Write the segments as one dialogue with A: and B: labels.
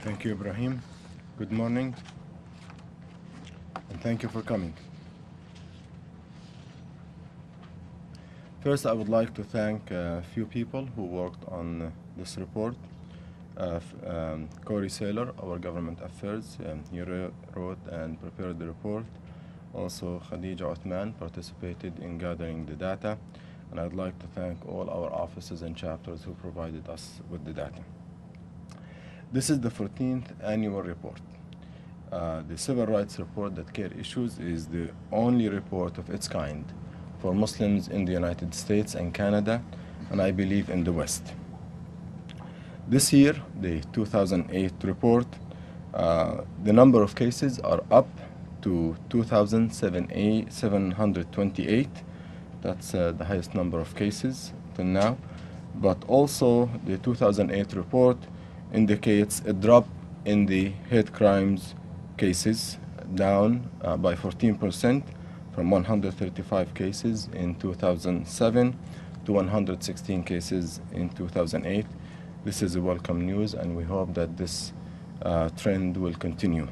A: Thank you, Ibrahim. Good morning, and thank you for coming. First, I would like to thank a few people who worked on this report. Corey Saylor, our government affairs, he wrote and prepared the report. Also, Khadija Othman participated in gathering the data, and I'd like to thank all our offices and chapters who provided us with the data. This is the 14th annual report. The Civil Rights Report that CAIR issues is the only report of its kind for Muslims in the United States and Canada, and I believe in the West. This year, the 2008 report, the number of cases are up to 2,728. That's the highest number of cases till now. But also, the 2008 report indicates a drop in the hate crimes cases, down by 14% from 135 cases in 2007 to 116 cases in 2008. This is a welcome news, and we hope that this trend will continue.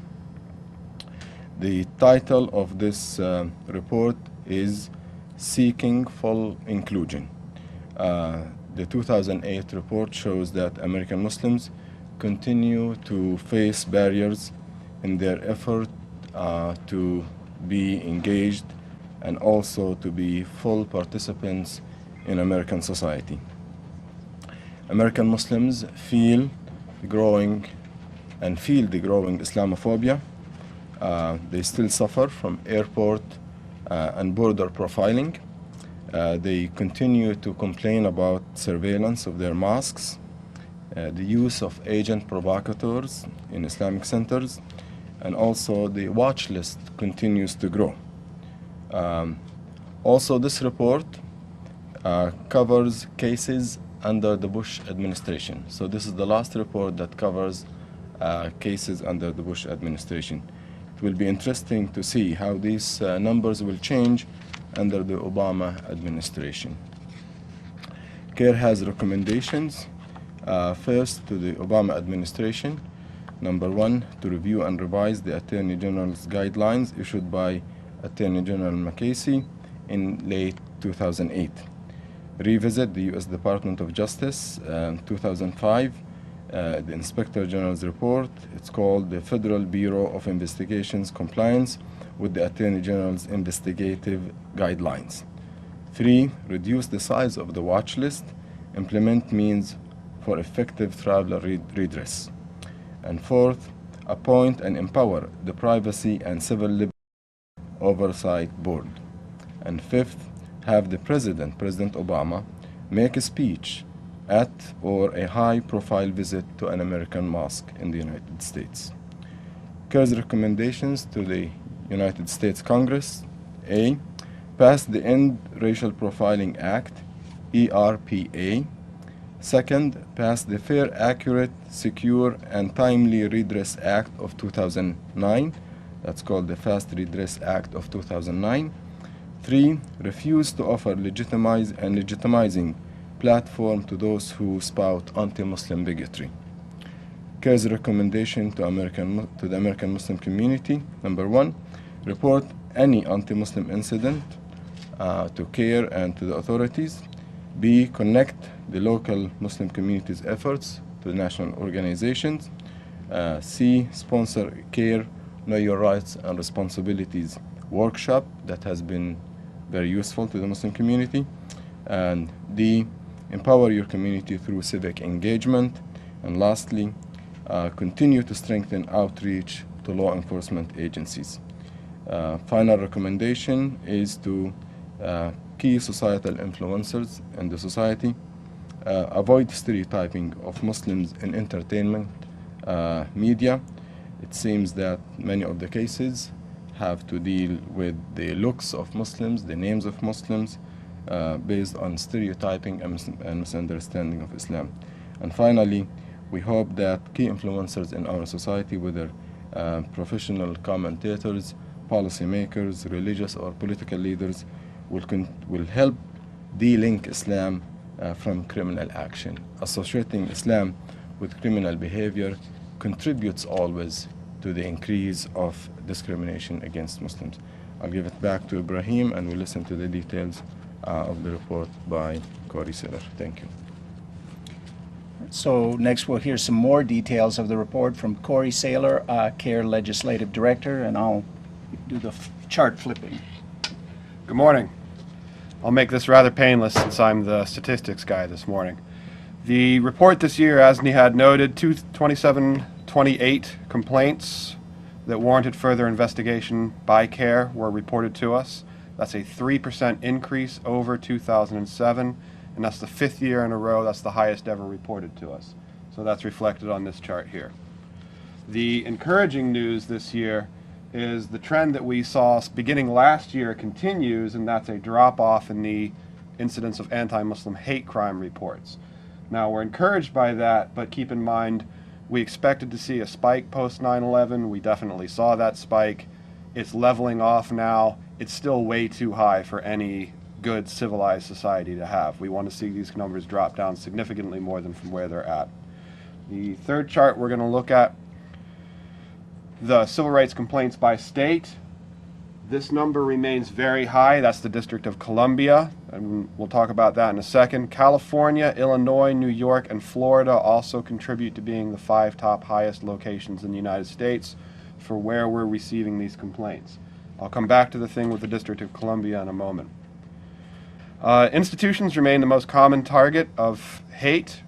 A: The title of this report is Seeking Full Inclusion. The 2008 report shows that American Muslims continue to face barriers in their effort to be engaged and also to be full participants in American society. American Muslims feel the growing Islamophobia. They still suffer from airport and border profiling. They continue to complain about surveillance of their mosques, the use of agent provocateurs in Islamic centers, and also the watch list continues to grow. Also, this report covers cases under the Bush administration. So this is the last report that covers cases under the Bush administration. It will be interesting to see how these numbers will change under the Obama administration. CAIR has recommendations. First, to the Obama administration. Number one, to review and revise the Attorney General's guidelines issued by Attorney General McCasey in late 2008. Revisit the U.S. Department of Justice 2005, the Inspector General's report. It's called the Federal Bureau of Investigations Compliance with the Attorney General's investigative guidelines. 3, reduce the size of the watch list, implement means for effective traveler redress. And 4th, appoint and empower the Privacy and Civil Liberties Oversight Board. And 5th, have the President Obama, make a speech at or a high-profile visit to an American mosque in the United States. CAIR's recommendations to the United States Congress: A, pass the End Racial Profiling Act, ERPA. Second, pass the Fair, Accurate, Secure, and Timely Redress Act of 2009. That's called the Fast Redress Act of 2009. 3, refuse to offer legitimizing platform to those who spout anti-Muslim bigotry. CAIR's recommendation to the American Muslim community: Number 1, report any anti-Muslim incident to CAIR and to the authorities. B, connect the local Muslim community's efforts to national organizations. C, sponsor CAIR Know Your Rights and Responsibilities workshop that has been very useful to the Muslim community. And D, empower your community through civic engagement. And lastly, continue to strengthen outreach to law enforcement agencies. Final recommendation is to key societal influencers in the society, avoid stereotyping of Muslims in entertainment media. It seems that many of the cases have to deal with the looks of Muslims, the names of Muslims, based on stereotyping and misunderstanding of Islam. And finally, we hope that key influencers in our society, whether professional commentators, policymakers, religious or political leaders, will help de-link Islam from criminal action. Associating Islam with criminal behavior contributes always to the increase of discrimination against Muslims. I'll give it back to Ibrahim, and we'll listen to the details of the report by Corey Saylor. Thank you.
B: So next we'll hear some more details of the report from Corey Saylor, CAIR Legislative Director, and I'll do the chart flipping.
C: Good morning. I'll make this rather painless since I'm the statistics guy this morning. The report this year, as Nihad noted, 2728 complaints that warranted further investigation by CAIR were reported to us. That's a 3% increase over 2007, and that's the 5th year in a row that's the highest ever reported to us. So that's reflected on this chart here. The encouraging news this year is the trend that we saw beginning last year continues, and that's a drop-off in the incidence of anti-Muslim hate crime reports. Now, we're encouraged by that, but keep in mind, we expected to see a spike post 9/11. We definitely saw that spike. It's leveling off now. It's still way too high for any good civilized society to have. We want to see these numbers drop down significantly more than from where they're at. The third chart we're going to look at, the civil rights complaints by state. This number remains very high. That's the District of Columbia, and we'll talk about that in a second. California, Illinois, New York, and Florida also contribute to being the 5 top highest locations in the United States for where we're receiving these complaints. I'll come back to the thing with the District of Columbia in a moment. Institutions remain the most common target of hate,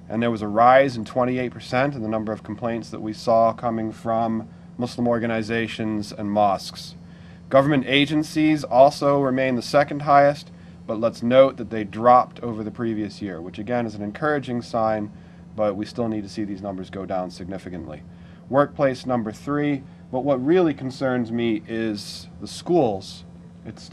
C: and there was a rise in 28% in the number of complaints that we saw coming from Muslim organizations and mosques. Government agencies also remain the second highest, but let's note that they dropped over the previous year, which again is an encouraging sign, but we still need to see these numbers go down significantly. Workplace number 3, but what really concerns me is the schools. It's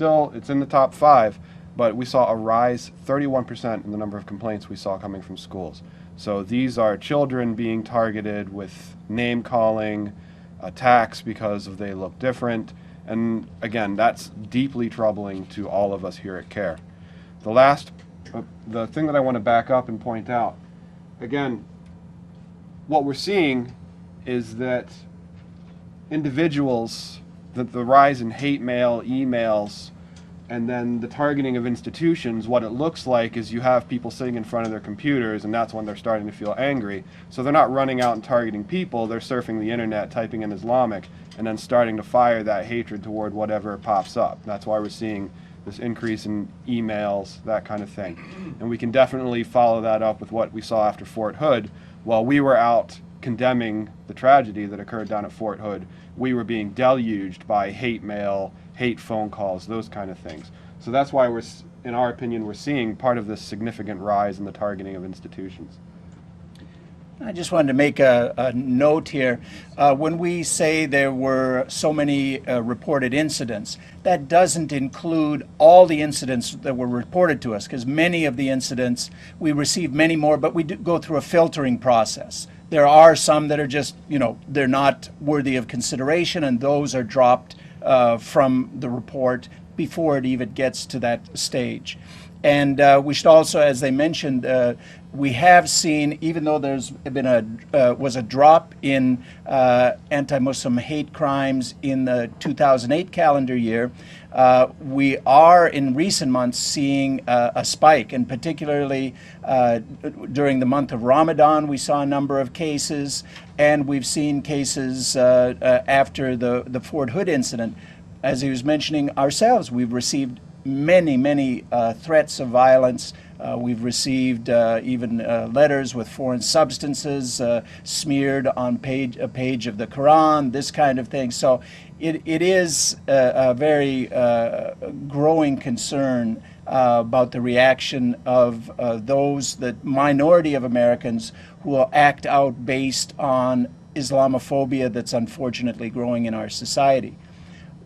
C: in the top 5, but we saw a rise 31% in the number of complaints we saw coming from schools. So these are children being targeted with name calling, attacks because of they look different, and again, that's deeply troubling to all of us here at CAIR. The thing that I want to back up and point out, again, what we're seeing is that individuals, that the rise in hate mail, emails, and then the targeting of institutions, what it looks like is you have people sitting in front of their computers, and that's when they're starting to feel angry. So they're not running out and targeting people, they're surfing the internet, typing in Islamic, and then starting to fire that hatred toward whatever pops up. That's why we're seeing this increase in emails, that kind of thing. And we can definitely follow that up with what we saw after Fort Hood. While we were out condemning the tragedy that occurred down at Fort Hood, we were being deluged by hate mail, hate phone calls, those kind of things. So that's why in our opinion, we're seeing part of this significant rise in the targeting of institutions.
B: I just wanted to make a note here. When we say there were so many reported incidents, that doesn't include all the incidents that were reported to us, because many of the incidents, we receive many more, but we do go through a filtering process. There are some that are just, they're not worthy of consideration, and those are dropped from the report before it even gets to that stage. And we should also, as they mentioned, we have seen, even though there's been was a drop in anti-Muslim hate crimes in the 2008 calendar year, we are in recent months seeing a spike, and particularly during the month of Ramadan, we saw a number of cases, and we've seen cases after the Fort Hood incident. As he was mentioning ourselves, we've received many threats of violence. We've received even letters with foreign substances smeared on a page of the Quran, this kind of thing. So it is a very growing concern about the reaction of the minority of Americans who will act out based on Islamophobia that's unfortunately growing in our society.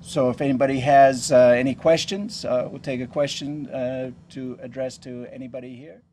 B: So if anybody has any questions, we'll take a question to address to anybody here.